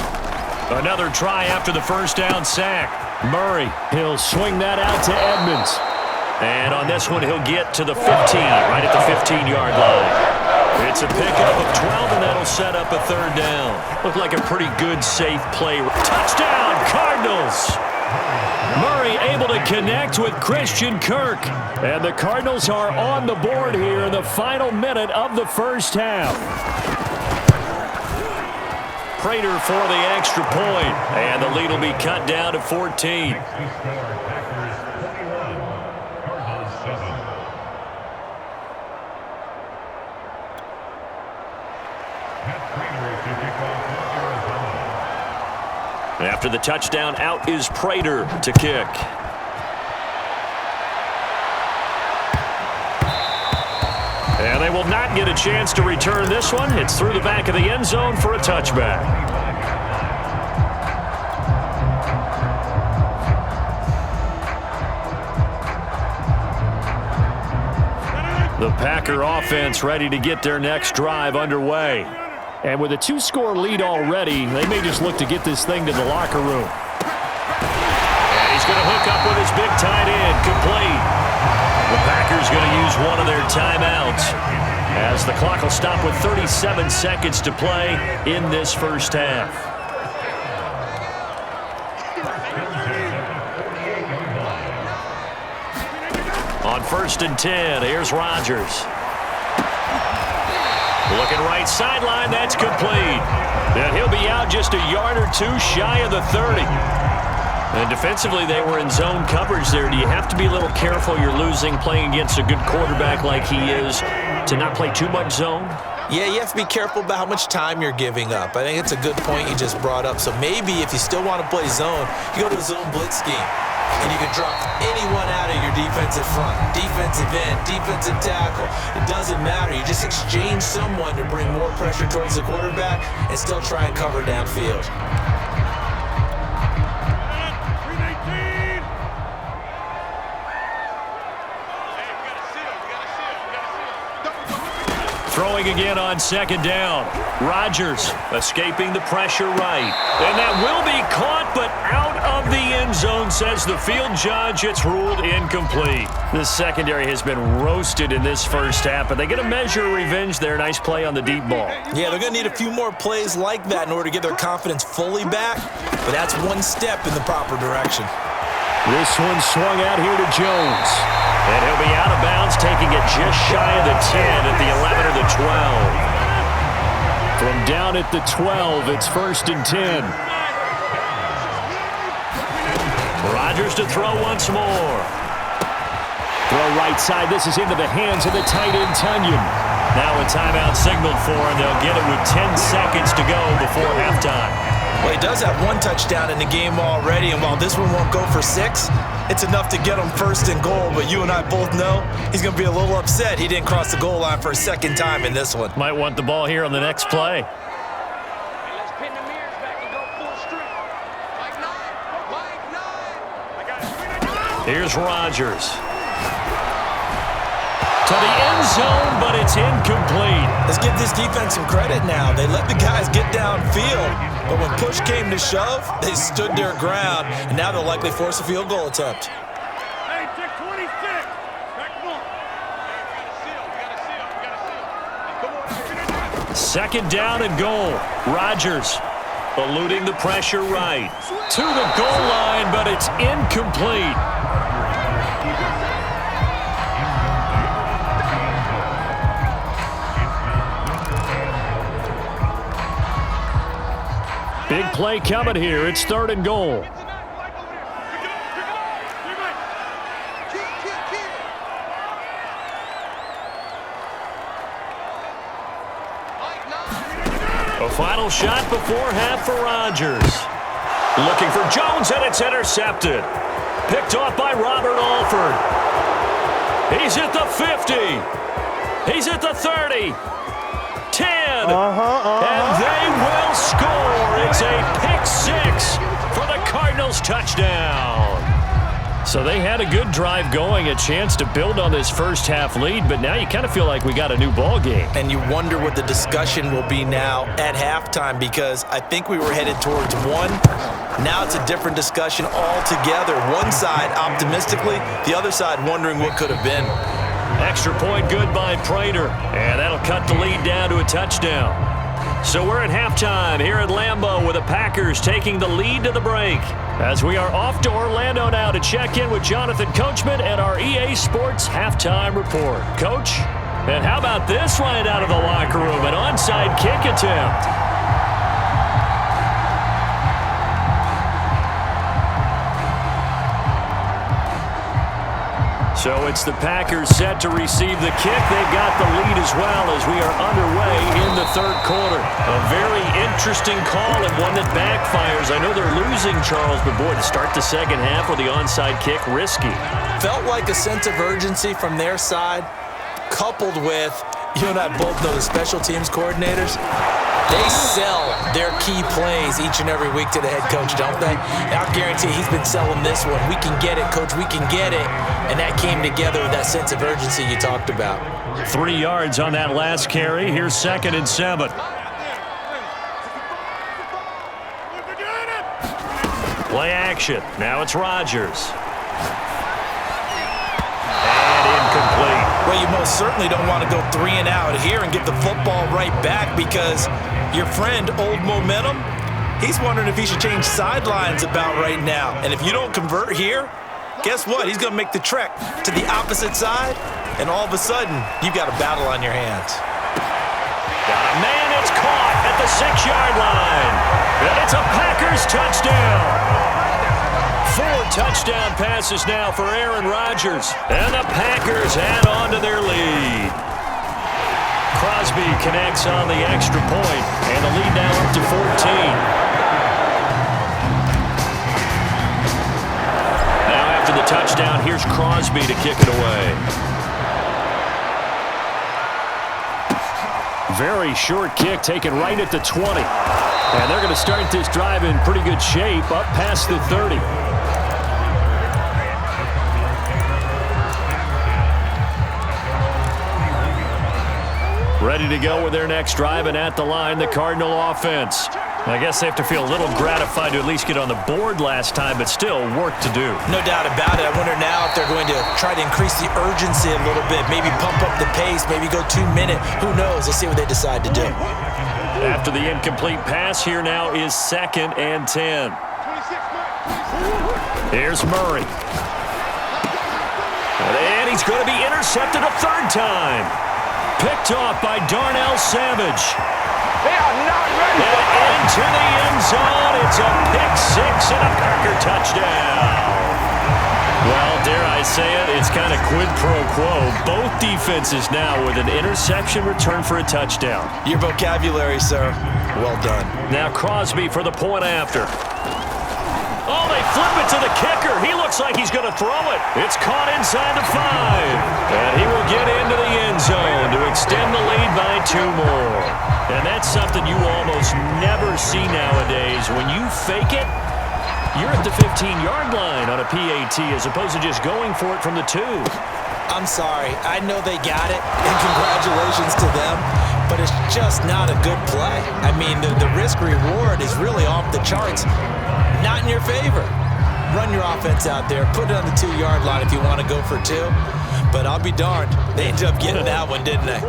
Another try after the 1st down sack. Murray, he'll swing that out to Edmonds. And on this one, he'll get to the 15, right at the 15-yard line. It's a pickup of 12, and that'll set up a 3rd down. Looked like a pretty good, safe play. Touchdown, Cardinals! Murray able to connect with Christian Kirk. And the Cardinals are on the board here in the final minute of the 1st half. Prater for the extra point, and the lead will be cut down to 14. After the touchdown, out is Prater to kick. And they will not get a chance to return this one. It's through the back of the end zone for a touchback. The Packer offense ready to get their next drive underway. And with a 2-score lead already, they may just look to get this thing to the locker room. And he's going to hook up with his big tight end, complete. The Packers going to use one of their timeouts as the clock will stop with 37 seconds to play in this first half. On 1st and 10, here's Rodgers. Looking right sideline, that's complete. And he'll be out just a yard or 2 shy of the 30. And defensively, they were in zone coverage there. Do you have to be a little careful you're losing playing against a good quarterback like he is to not play too much zone? Yeah, you have to be careful about how much time you're giving up. I think it's a good point you just brought up. So maybe if you still want to play zone, you go to a zone blitz scheme. And you can drop anyone out of your defensive front, defensive end, defensive tackle. It doesn't matter. You just exchange someone to bring more pressure towards the quarterback and still try and cover downfield. Throwing again on 2nd down. Rodgers escaping the pressure right. And that will be caught, but out of the end zone, says the field judge. It's ruled incomplete. This secondary has been roasted in this first half, but they get a measure of revenge there. Nice play on the deep ball. Yeah, they're going to need a few more plays like that in order to get their confidence fully back, but that's one step in the proper direction. This one swung out here to Jones. And he'll be out of bounds, taking it just shy of the 10 at the 11 or the 12. From down at the 12, it's 1st and 10. Rodgers to throw once more. Throw right side. This is into the hands of the tight end, Tunyon. Now a timeout signaled for, and they'll get it with 10 seconds to go before halftime. Well, he does have one touchdown in the game already, and while this one won't go for 6, it's enough to get him first and goal. But you and I both know he's going to be a little upset he didn't cross the goal line for a second time in this one. Might want the ball here on the next play. Here's Rodgers. To the end zone, but it's incomplete. Let's give this defense some credit now. They let the guys get downfield, but when push came to shove, they stood their ground, and now they'll likely force a field goal attempt. Hey, check 26. Back on. Second down and goal. Rodgers eluding the pressure right. To the goal line, but it's incomplete. Big play coming here. It's third and goal. A final shot before half for Rodgers. Looking for Jones, and it's intercepted. Picked off by Robert Alford. He's at the 50. He's at the 30. 10. And they will score. It's a pick 6 for the Cardinals touchdown. So they had a good drive going, a chance to build on this first half lead, but now you kind of feel like we got a new ball game. And you wonder what the discussion will be now at halftime, because I think we were headed towards one. Now it's a different discussion altogether. One side optimistically, the other side wondering what could have been. Extra point good by Prater, and that'll cut the lead down to a touchdown. So we're at halftime here at Lambeau with the Packers taking the lead to the break. As we are off to Orlando now to check in with Jonathan Coachman and our EA Sports halftime report. Coach, and how about this right out of the locker room? An onside kick attempt. So it's the Packers set to receive the kick. They've got the lead as well as we are underway in the third quarter. A very interesting call and one that backfires. I know they're losing, Charles, but boy, to start the second half with the onside kick, risky. Felt like a sense of urgency from their side, coupled with, you and I both know the special teams coordinators. They sell their key plays each and every week to the head coach, don't they? And I'll guarantee he's been selling this one. We can get it, coach, we can get it. And that came together with that sense of urgency you talked about. 3 yards on that last carry. Here's 2nd and 7. Play action. Now it's Rodgers. And incomplete. Well, you most certainly don't want to go 3 and out here and get the football right back, because your friend, Old Momentum, he's wondering if he should change sidelines about right now. And if you don't convert here, guess what? He's going to make the trek to the opposite side, and all of a sudden, you've got a battle on your hands. Got a man, it's caught at the 6-yard line. And it's a Packers touchdown. 4 touchdown passes now for Aaron Rodgers. And the Packers add on to their lead. Crosby connects on the extra point, and the lead now up to 14. Now after the touchdown, here's Crosby to kick it away. Very short kick taken right at the 20. And they're going to start this drive in pretty good shape up past the 30. Ready to go with their next drive, and at the line, the Cardinal offense. I guess they have to feel a little gratified to at least get on the board last time, but still work to do. No doubt about it. I wonder now if they're going to try to increase the urgency a little bit, maybe pump up the pace, maybe go 2-minute. Who knows? Let's see what they decide to do. After the incomplete pass, here now is 2nd and 10. Here's Murray. And he's going to be intercepted a 3rd time. Picked off by Darnell Savage. They are not ready. And into the end zone. It's a pick 6 and a Packer touchdown. Well, dare I say it, it's kind of quid pro quo. Both defenses now with an interception return for a touchdown. Your vocabulary, sir. Well done. Now Crosby for the point after. Oh, they flip it to the kicker. He looks like he's going to throw it. It's caught inside the 5. And he will get into the end zone to extend the lead by 2 more. And that's something you almost never see nowadays. When you fake it, you're at the 15-yard line on a PAT as opposed to just going for it from the 2. I'm sorry. I know they got it, and congratulations to them, but it's just not a good play. I mean, the risk-reward is really off the charts. Not in your favor. Run your offense out there. Put it on the 2-yard line if you want to go for 2. But I'll be darned. They ended up getting that one, didn't they?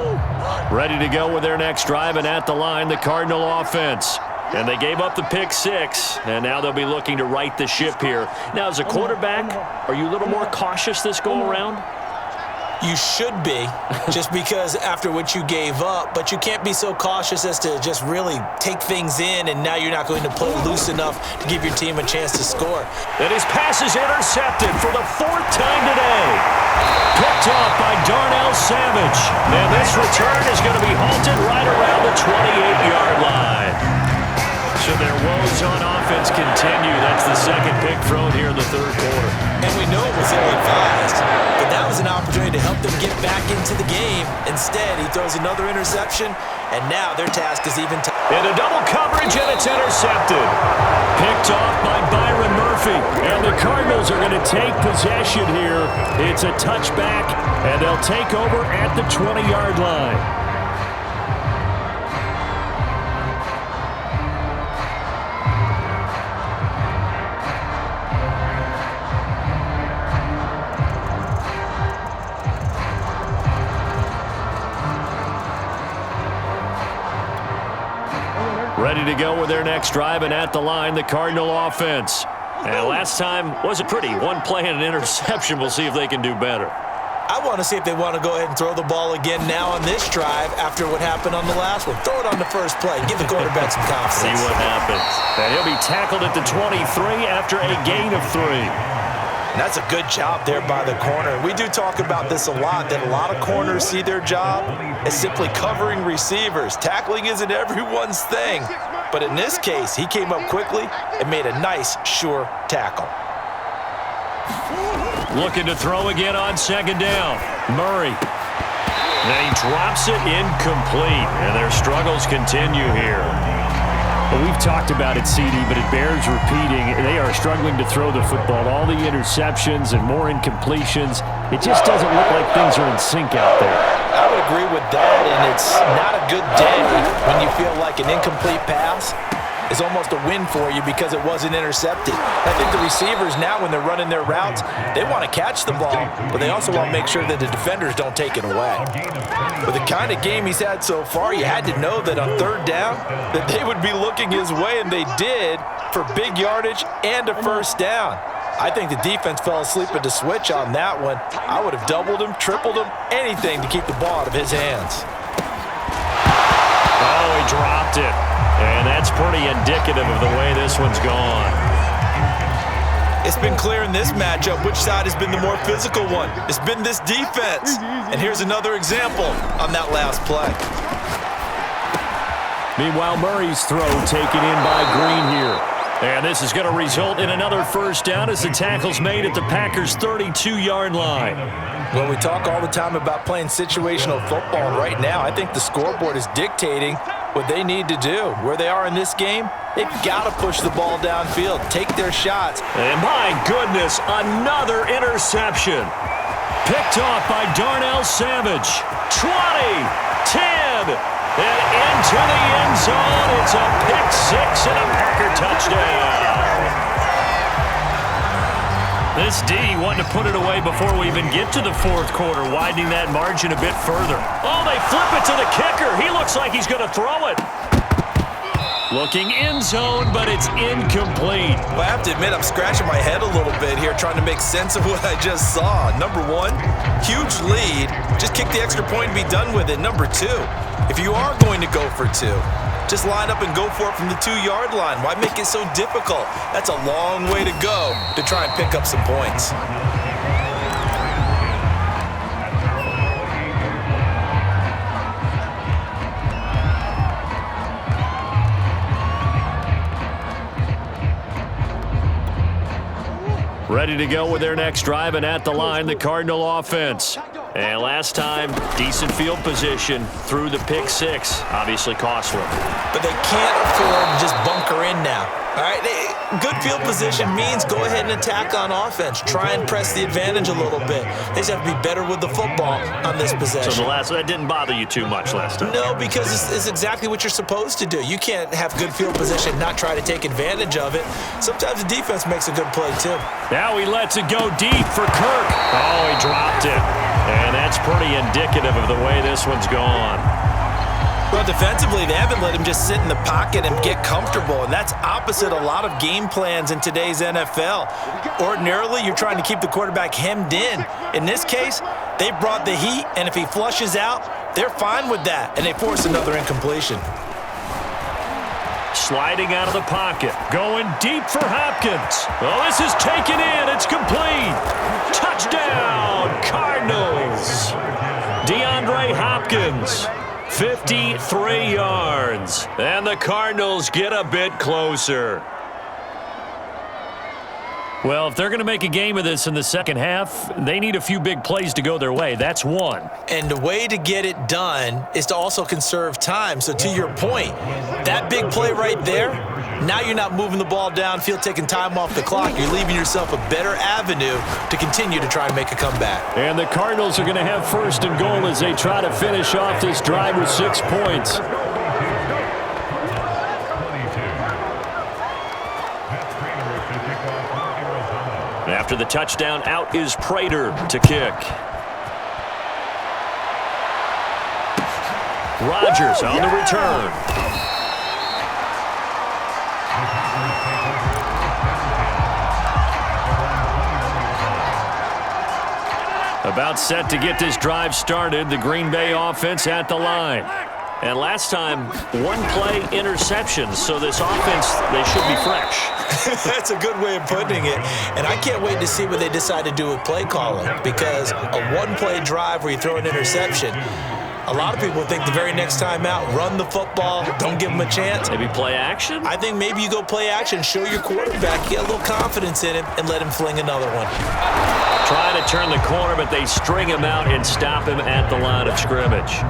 Ready to go with their next drive, and at the line, the Cardinal offense. And they gave up the pick 6, and now they'll be looking to right the ship here. Now, as a quarterback, are you a little more cautious this go-around? You should be, just because after what you gave up, but you can't be so cautious as to just really take things in, and now you're not going to play loose enough to give your team a chance to score. And his pass is intercepted for the 4th time today. Picked off by Darnell Savage. And this return is going to be halted right around the 28-yard line. So their woes on offense continue. That's the second pick thrown here in the 3rd quarter. And we know it was ill-advised, but that was an opportunity to help them get back into the game. Instead, he throws another interception, and now their task is even tougher. Into double coverage, and it's intercepted. Picked off by Byron Murphy. And the Cardinals are going to take possession here. It's a touchback, and they'll take over at the 20-yard line. Ready to go with their next drive, and at the line, the Cardinal offense. And last time wasn't pretty. 1 play and an interception. We'll see if they can do better. I want to see if they want to go ahead and throw the ball again now on this drive after what happened on the last one. Throw it on the first play. Give the quarterback some confidence. See what happens. And he'll be tackled at the 23 after a gain of 3. And that's a good job there by the corner. We do talk about this a lot, that a lot of corners see their job as simply covering receivers. Tackling isn't everyone's thing. But in this case, he came up quickly and made a nice, sure tackle. Looking to throw again on 2nd down. Murray. And he drops it incomplete. And their struggles continue here. Well, we've talked about it, CD, but it bears repeating. They are struggling to throw the football. All the interceptions and more incompletions. It just doesn't look like things are in sync out there. I would agree with that, and it's not a good day when you feel like an incomplete pass is almost a win for you because it wasn't intercepted. I think the receivers now, when they're running their routes, they want to catch the ball, but they also want to make sure that the defenders don't take it away. With the kind of game he's had so far, you had to know that on 3rd down that they would be looking his way, and they did, for big yardage and a 1st down. I think the defense fell asleep at the switch on that one. I would have doubled him, tripled him, anything to keep the ball out of his hands. Oh, he dropped it. And that's pretty indicative of the way this one's gone. It's been clear in this matchup which side has been the more physical one. It's been this defense. And here's another example on that last play. Meanwhile, Murray's throw taken in by Green here. And this is going to result in another 1st down as the tackle's made at the Packers' 32-yard line. Well, we talk all the time about playing situational football, and right now I think the scoreboard is dictating what they need to do. Where they are in this game, they've got to push the ball downfield, take their shots. And my goodness, another interception. Picked off by Darnell Savage. 20, 10, and into the end zone. It's a pick 6 and a Packer touchdown. This D wanted to put it away before we even get to the 4th quarter, widening that margin a bit further. Oh, they flip it to the kicker. He looks like he's going to throw it. Looking end zone, but it's incomplete. Well, I have to admit, I'm scratching my head a little bit here trying to make sense of what I just saw. Number 1, huge lead. Just kick the extra point and be done with it. Number 2, if you are going to go for 2, Just line up and go for it from the 2-yard line. Why make it so difficult? That's a long way to go to try and pick up some points. Ready to go with their next drive, and at the line, the Cardinal offense. And last time, decent field position through the pick six. Obviously costly. But they can't afford to just bunker in now. All right, good field position means go ahead and attack on offense. Try and press the advantage a little bit. They just have to be better with the football on this possession. So that didn't bother you too much last time? No, because it's exactly what you're supposed to do. You can't have good field position, not try to take advantage of it. Sometimes the defense makes a good play, too. Now he lets it go deep for Kirk. Oh, he dropped it. And that's pretty indicative of the way this one's gone. Well, defensively, they haven't let him just sit in the pocket and get comfortable, and that's opposite a lot of game plans in today's NFL. Ordinarily, you're trying to keep the quarterback hemmed in. In this case, they brought the heat, and if he flushes out, they're fine with that, and they force another incompletion. Sliding out of the pocket, going deep for Hopkins. Oh, this is taken in. It's complete. Touchdown, Cardinals. DeAndre Hopkins, 53 yards. And the Cardinals get a bit closer. Well, if they're going to make a game of this in the second half, they need a few big plays to go their way. That's one. And the way to get it done is to also conserve time. So to your point, that big play right there, now you're not moving the ball downfield, taking time off the clock. You're leaving yourself a better avenue to continue to try and make a comeback. And the Cardinals are going to have first and goal as they try to finish off this drive with 6 points. After the touchdown, out is Prater to kick. Rodgers on the return. About set to get this drive started, the Green Bay offense at the line. And last time, one play interceptions, so this offense, they should be fresh. That's a good way of putting it. And I can't wait to see what they decide to do with play calling, because a one-play drive where you throw an interception, a lot of people think the very next time out, run the football, don't give them a chance. Maybe play action? I think maybe you go play action, show your quarterback, get a little confidence in him, and let him fling another one. Trying to turn the corner, but they string him out and stop him at the line of scrimmage.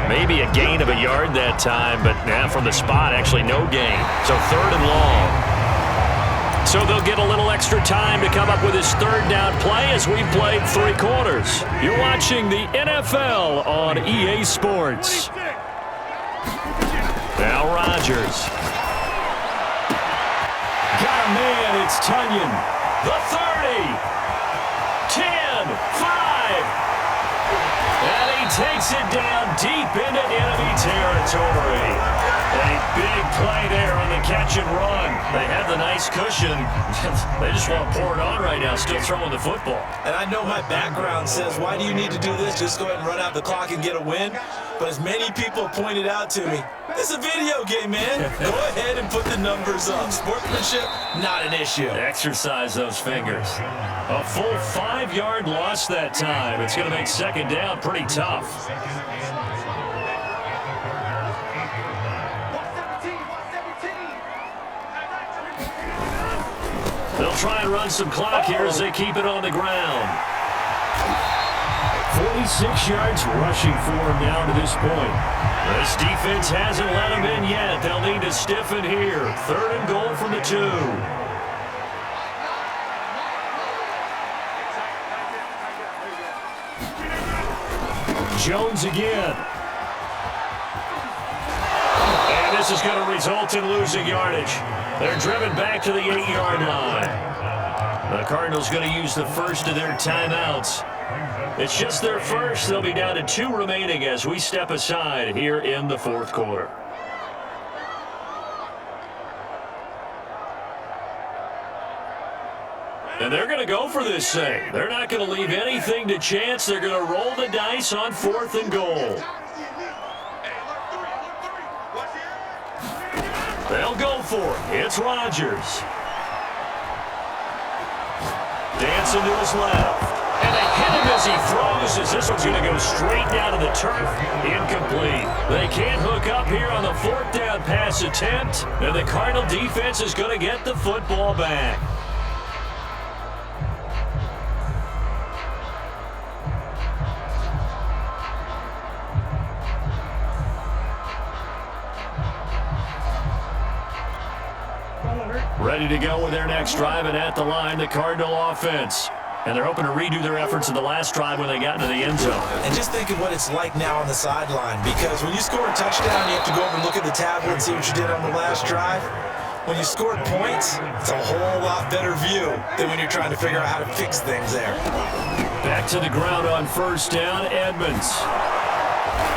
Maybe a gain of a yard that time, but from the spot, actually no gain. So 3rd and long. So they'll get a little extra time to come up with his 3rd down play as we've played 3 quarters. You're watching the NFL on EA Sports. Now Rodgers. Got a man, it's Tunyon. The 30. 10, 5. And he takes it down deep into enemy territory. A big play there on the catch and run. They have the nice cushion. They just want to pour it on right now, still throwing the football. And I know my background says, why do you need to do this? Just go ahead and run out the clock and get a win. But as many people pointed out to me, this is a video game, man. Go ahead and put the numbers up. Sportsmanship, not an issue. Exercise those fingers. A full 5-yard loss that time. It's going to make 2nd down pretty tough. They'll try and run some clock here as they keep it on the ground. 46 yards rushing for him down to this point. This defense hasn't let him in yet. They'll need to stiffen here. 3rd and goal from the 2. Jones again. And this is going to result in losing yardage. They're driven back to the 8-yard line. The Cardinals going to use the first of their timeouts. It's just their first. They'll be down to 2 remaining as we step aside here in the 4th quarter. And they're going to go for this thing. They're not going to leave anything to chance. They're going to roll the dice on 4th and goal. They'll go for it. It's Rodgers. Dancing to his left. And they hit him as he throws, as this one's going to go straight down to the turf. Incomplete. They can't hook up here on the fourth down pass attempt, and the Cardinal defense is going to get the football back. Ready to go with their next drive, and at the line, the Cardinal offense. And they're hoping to redo their efforts in the last drive when they got into the end zone. And just think of what it's like now on the sideline, because when you score a touchdown, you have to go over and look at the tablet and see what you did on the last drive. When you scored points, it's a whole lot better view than when you're trying to figure out how to fix things there. Back to the ground on first down, Edmonds.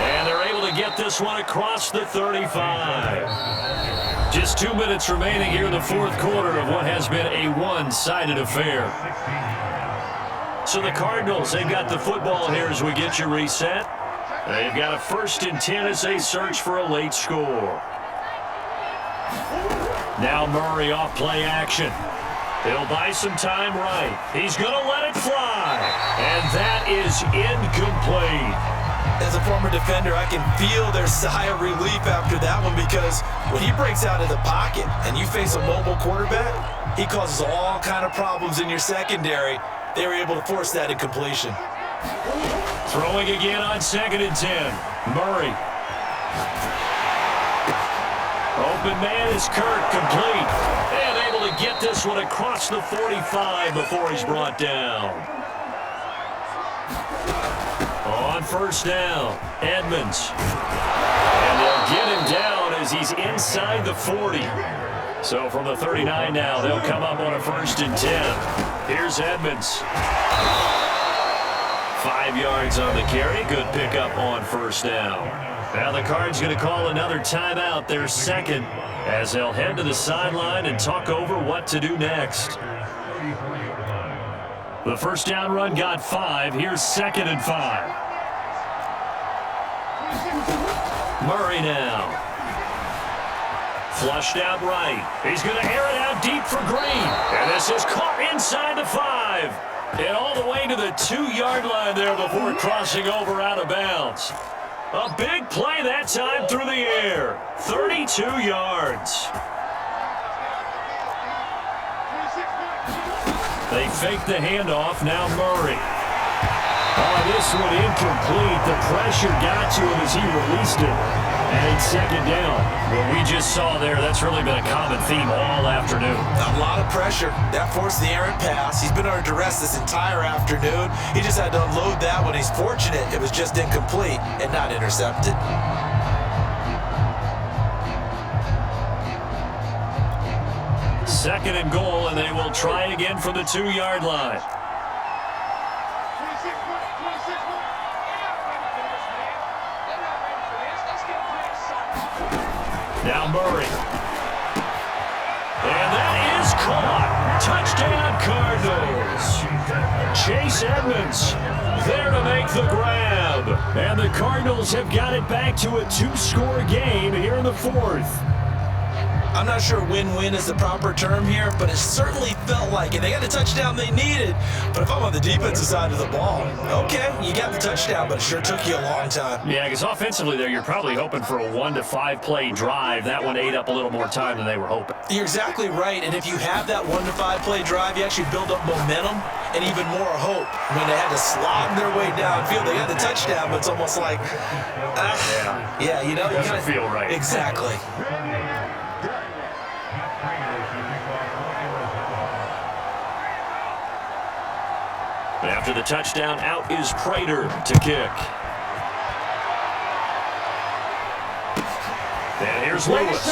And they're able to get this one across the 35. Just 2 minutes remaining here in the fourth quarter of what has been a one-sided affair. So the Cardinals, they've got the football here as we get you reset. They've got a 1st and 10 as they search for a late score. Now Murray off play action. He'll buy some time right. He's going to let it fly. And that is incomplete. As a former defender, I can feel their sigh of relief after that one, because when he breaks out of the pocket and you face a mobile quarterback, he causes all kind of problems in your secondary. They were able to force that incompletion. Throwing again on 2nd and 10. Murray. Open man is Kirk, complete. And able to get this one across the 45 before he's brought down. On first down, Edmonds. And they'll get him down as he's inside the 40. So from the 39 now, they'll come up on a 1st and 10. Here's Edmonds. 5 yards on the carry. Good pickup on first down. Now the Cards going to call another timeout, their second, as they'll head to the sideline and talk over what to do next. The first down run got 5. Here's 2nd and 5. Murray now. Flushed out right. He's going to air it out deep for Green. And this is caught inside the 5. And all the way to the 2-yard line there before crossing over out of bounds. A big play that time through the air. 32 yards. They fake the handoff. Now Murray. Oh, this one incomplete. The pressure got to him as he released it. And it's 2nd down. What we just saw there, that's really been a common theme all afternoon. A lot of pressure. That forced the errant pass. He's been under duress this entire afternoon. He just had to unload that one. He's fortunate it was just incomplete and not intercepted. Second and goal, and they will try again from the 2-yard line. Now Murray. And that is caught. Touchdown Cardinals. Chase Edmonds there to make the grab. And the Cardinals have got it back to a 2-score game here in the 4th. I'm not sure win-win is the proper term here, but it certainly felt like it. They got the touchdown they needed, but if I'm on the defensive side of the ball, okay, you got the touchdown, but it sure took you a long time. Yeah, because offensively there, you're probably hoping for a 1 to 5 play drive. That one ate up a little more time than they were hoping. You're exactly right, and if you have that 1 to 5 play drive, you actually build up momentum and even more hope. When they had to slog their way downfield, they got the touchdown, but it's almost like, yeah, you know, it doesn't feel right. Exactly. After the touchdown, out is Prater to kick. And here's Lewis.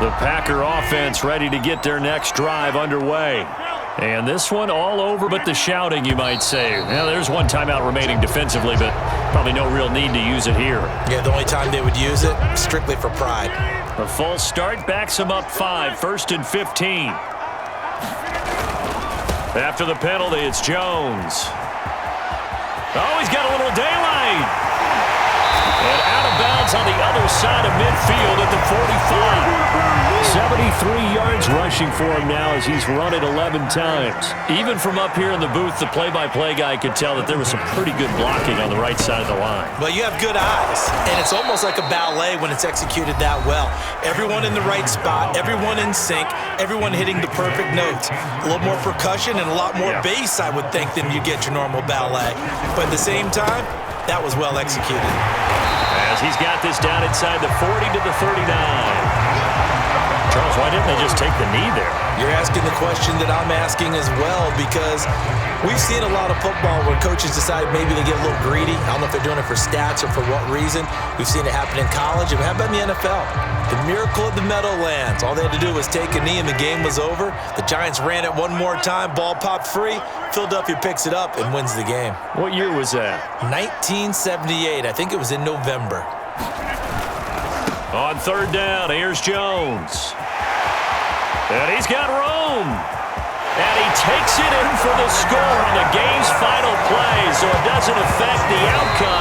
The Packer offense ready to get their next drive underway. And this one all over but the shouting, you might say. Now, there's one timeout remaining defensively, but probably no real need to use it here. Yeah, the only time they would use it, strictly for pride. A false start backs them up 5, 1st and 15. After the penalty, it's Jones. Oh, he's got a little daylight. And out of bounds on the other side of midfield at the 45. 73 yards rushing for him now as he's run it 11 times. Even from up here in the booth, the play-by-play guy could tell that there was some pretty good blocking on the right side of the line. Well, you have good eyes, and it's almost like a ballet when it's executed that well. Everyone in the right spot, everyone in sync, everyone hitting the perfect notes. A little more percussion and a lot more bass, I would think, than you get your normal ballet. But at the same time, that was well executed. As he's got this down inside the 40 to the 39. Charles, why didn't they just take the knee there? You're asking the question that I'm asking as well, because we've seen a lot of football where coaches decide maybe they get a little greedy. I don't know if they're doing it for stats or for what reason. We've seen it happen in college. And how about in the NFL? The miracle of the Meadowlands. All they had to do was take a knee and the game was over. The Giants ran it one more time. Ball popped free. Philadelphia picks it up and wins the game. What year was that? 1978. I think it was in November. On third down, here's Jones. And he's got room. And he takes it in for the score on the game's final play, so it doesn't affect the outcome.